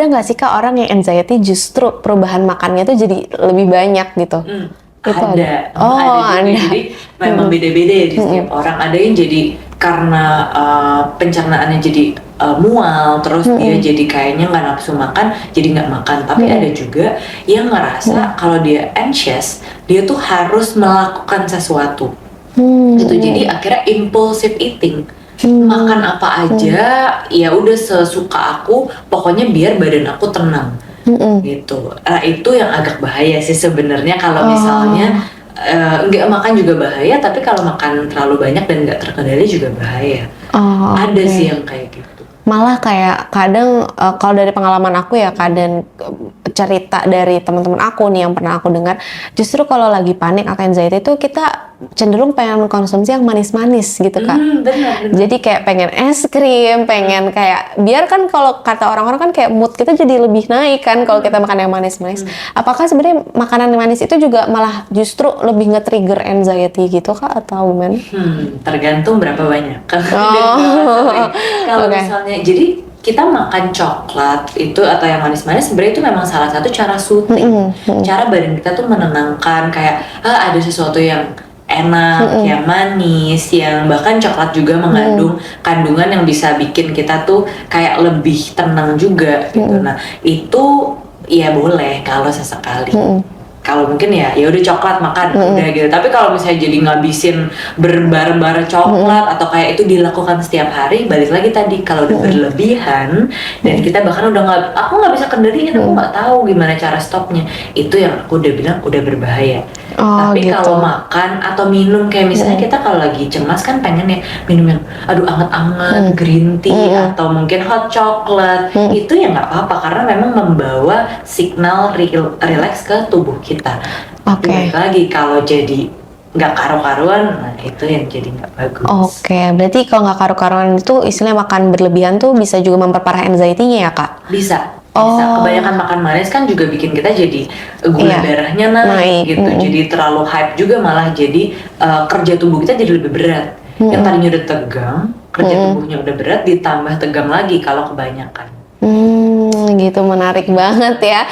Ada nggak sih Kak orang yang anxiety justru perubahan makannya tuh jadi lebih banyak gitu? Itu Ada. Oh, Ada juga. ada. Jadi memang beda-beda ya di setiap orang. Ada yang jadi karena pencernaannya jadi mual, terus dia jadi kayaknya nggak nafsu makan, jadi nggak makan. Tapi ada juga yang ngerasa kalau dia anxious, dia tuh harus melakukan sesuatu. Gitu. Jadi akhirnya impulsive eating. Makan apa aja, ya udah sesuka aku, pokoknya biar badan aku tenang. Gitu. Itu yang agak bahaya sih sebenarnya kalau misalnya nggak makan juga bahaya, tapi kalau makan terlalu banyak dan nggak terkendali juga bahaya. Ada sih yang kayak gitu. Malah kayak kadang kalau dari pengalaman aku ya, kadang cerita dari teman-teman aku nih yang pernah aku dengar, justru kalau lagi panik atau anxiety itu kita cenderung pengen konsumsi yang manis-manis gitu Kak. Benar. Jadi kayak pengen es krim, pengen kayak biar kan kalau kata orang-orang kan kayak mood kita jadi lebih naik kan kalau kita makan yang manis-manis. Apakah sebenarnya makanan yang manis itu juga malah justru lebih nge-trigger anxiety gitu Kak atau gimana? Tergantung berapa banyak. Kalau Oke. misalnya, jadi kita makan coklat itu atau yang manis-manis sebenarnya itu memang salah satu cara soothing, cara badan kita tuh menenangkan, kayak ada sesuatu yang enak, yang manis, yang bahkan coklat juga mengandung kandungan yang bisa bikin kita tuh kayak lebih tenang juga gitu. Nah itu ya boleh kalau sesekali. Kalau mungkin ya udah coklat makan udah gitu. Tapi kalau misalnya jadi ngabisin berbar-bar coklat atau kayak itu dilakukan setiap hari, balik lagi tadi kalau udah berlebihan dan kita bahkan udah aku nggak bisa kendaliin, aku nggak tahu gimana cara stopnya, itu yang aku udah bilang udah berbahaya. Tapi gitu. kalau makan atau minum kayak misalnya kita kalau lagi cemas kan pengen ya minum yang anget-anget, green tea atau mungkin hot chocolate, itu ya nggak apa-apa karena memang membawa signal relax ke tubuh kita. Tapi balik lagi kalau jadi nggak karu-karuan, nah itu yang jadi nggak bagus. Berarti kalau nggak karu-karuan itu istilahnya makan berlebihan tuh bisa juga memperparah anxiety-nya ya Kak? Bisa. Kebanyakan makan manis kan juga bikin kita jadi gula darahnya naik gitu. Jadi terlalu hype juga malah jadi kerja tubuh kita jadi lebih berat. Yang tadinya udah tegang, kerja tubuhnya udah berat ditambah tegang lagi kalau kebanyakan. Gitu, menarik banget ya.